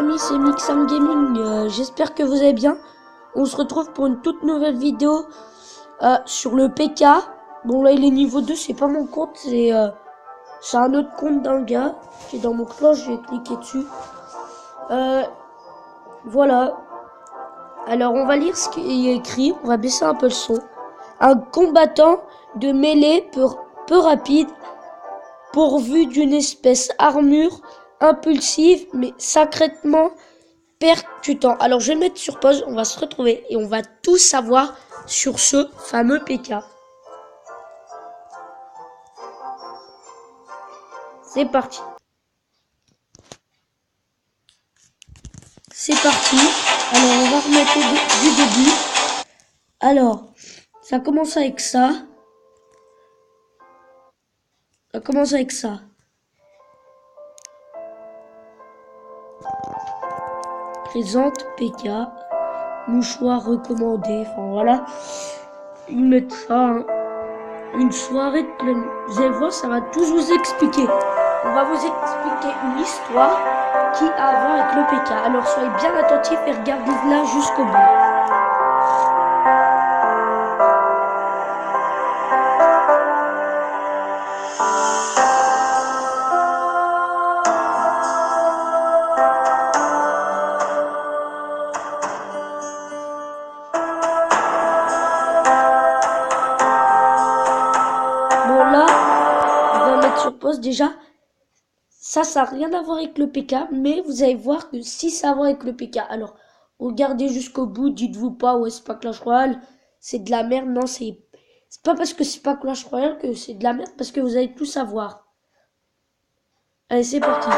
amis, c'est Mixam Gaming, j'espère que vous allez bien. On se retrouve pour une toute nouvelle vidéo sur le PK. Bon là il est niveau 2, c'est pas mon compte, c'est un autre compte d'un gars qui est dans mon cloche, j'ai cliqué dessus. Voilà. Alors on va lire ce qui est écrit, on va baisser un peu le son. Un combattant de mêlée peu rapide, pourvu d'une espèce armure impulsive mais sacrément percutant. Alors je vais mettre sur pause, on va se retrouver et on va tout savoir sur ce fameux PK. C'est parti. C'est parti. Alors on va remettre du début. Alors, ça commence avec ça. Ça commence avec ça. Présente PK. Mouchoir recommandé. Enfin voilà. Ils mettent ça. Hein. Une soirée de pleine. Vous allez voir, ça va tous vous expliquer. On va vous expliquer une histoire qui a à voir avec le PK. Alors soyez bien attentifs et regardez-la jusqu'au bout. Bon là, on va mettre sur pause déjà. Ça n'a rien à voir avec le PK, mais vous allez voir que si ça a à voir avec le PK, alors regardez jusqu'au bout, dites-vous pas, ouais, c'est pas Clash Royale, c'est de la merde. Non, c'est pas parce que c'est pas Clash Royale que c'est de la merde, parce que vous allez tout savoir. Allez, c'est parti.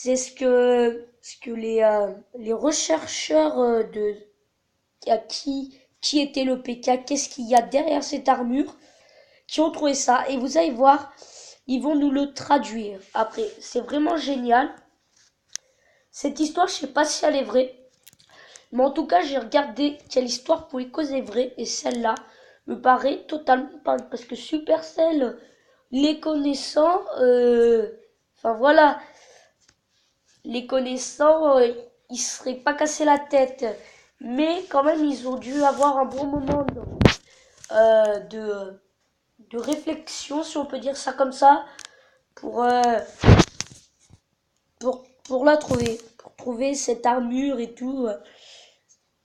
C'est ce que les chercheurs qui était le PK, qu'est-ce qu'il y a derrière cette armure, qui ont trouvé ça. Et vous allez voir, ils vont nous le traduire. Après, c'est vraiment génial. Cette histoire, je sais pas si elle est vraie. Mais en tout cas, j'ai regardé quelle histoire pour les causes est vraie. Et celle-là me paraît totalement pas. Parce que Supercell, les connaissant, enfin voilà, les connaissant, ils seraient pas cassés la tête. Mais quand même, ils ont dû avoir un bon moment de réflexion, si on peut dire ça comme ça, pour la trouver. Pour trouver cette armure et tout.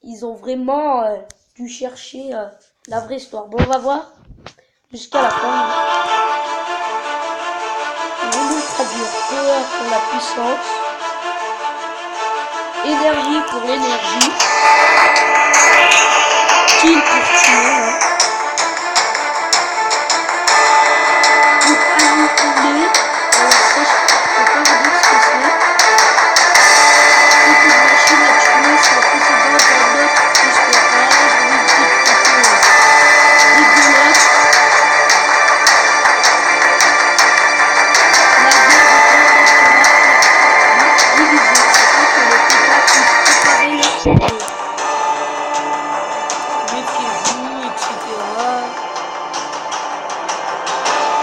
Ils ont vraiment dû chercher la vraie histoire. Bon, on va voir jusqu'à la fin. Ils vont nous traduire peur pour la puissance, énergie pour l'énergie, kill pour tuer, hein. Pour annihiler, ça je peux pas vous dire ce que c'est. Et pour machine à tuer, c'est un précédent d'un autre esclavage, une petite photo dégueulasse. La guerre internationale divisée, c'est pas que le PK puisse préparer leur cerveau. Méfiez-vous, etc.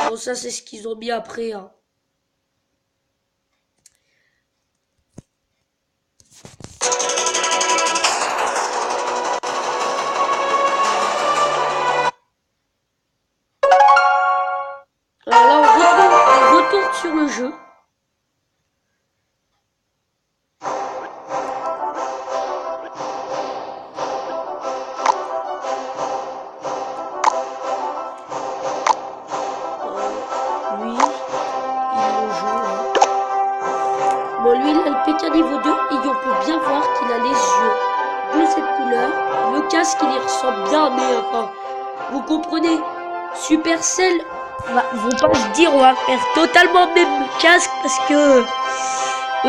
Bon, ça c'est ce qu'ils ont mis après, hein. Alors là, on retourne sur le jeu. Lui, il le joue, hein. Bon, lui, il a le PK niveau 2 et on peut bien voir qu'il a les yeux de cette couleur. Le casque, il y ressemble bien, mais enfin, vous comprenez, Supercell vont pas se dire on va faire totalement le même casque parce que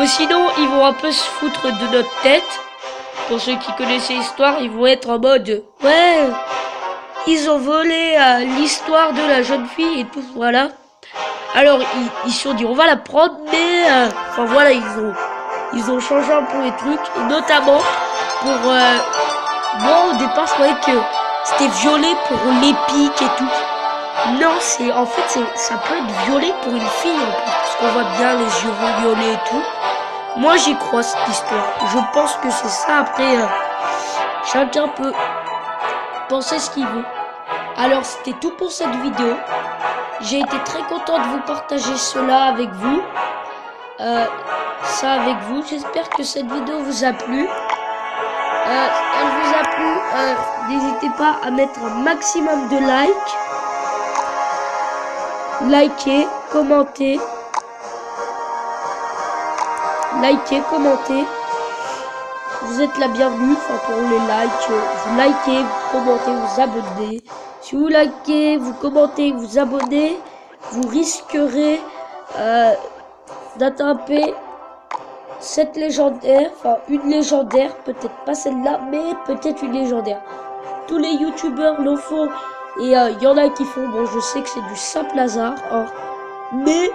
sinon ils vont un peu se foutre de notre tête. Pour ceux qui connaissent l'histoire, ils vont être en mode ouais, ils ont volé l'histoire de la jeune fille et tout, voilà. Alors ils se sont dit on va la prendre, mais enfin voilà, ils ont changé un peu les trucs, et notamment pour moi au départ je croyais que c'était violet pour l'épique et tout. Non, en fait ça peut être violet pour une fille en plus, parce qu'on voit bien les yeux violets et tout. Moi j'y crois cette histoire. Je pense que c'est ça. Après chacun peut penser ce qu'il veut. Alors c'était tout pour cette vidéo. J'ai été très content de vous partager cela avec vous. J'espère que cette vidéo vous a plu. Elle vous a plu, n'hésitez pas à mettre un maximum de likes. Likez, commentez. Vous êtes la bienvenue, enfin pour les likes. Vous likez, vous commentez, vous abonnez. Si vous likez, vous commentez, vous abonnez, vous risquerez d'attraper cette légendaire, enfin une légendaire, peut-être pas celle-là, mais peut-être une légendaire. Tous les youtubeurs l'en font et il y en a qui font, bon je sais que c'est du simple hasard, hein, mais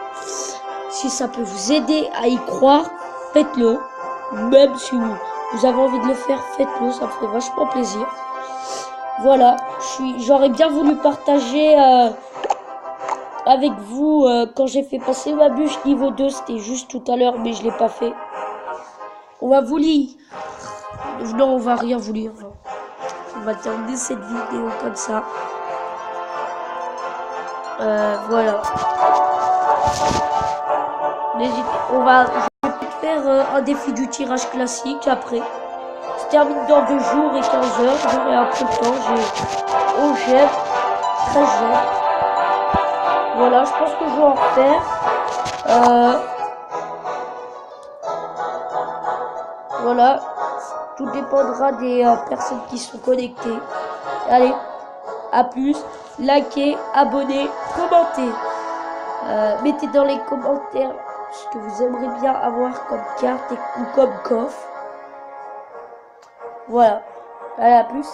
si ça peut vous aider à y croire, faites-le. Même si vous avez envie de le faire, faites-le, ça me ferait vachement plaisir. Voilà, j'aurais bien voulu partager avec vous quand j'ai fait passer ma bûche niveau 2, c'était juste tout à l'heure, mais je l'ai pas fait. On va vous lire. Non, on va rien vous lire. On va terminer cette vidéo comme ça. Voilà. N'hésitez, je vais peut-être faire un défi du tirage classique après. Se termine dans 2 jours et 15 heures. J'aurai un peu de temps. J'ai 11 gemmes, 13 gemmes. Voilà, je pense que je vais en refaire. Voilà, tout dépendra des personnes qui sont connectées. Allez, à plus, likez, abonnez, commentez. Mettez dans les commentaires ce que vous aimeriez bien avoir comme carte ou comme coffre. Voilà, allez, à plus.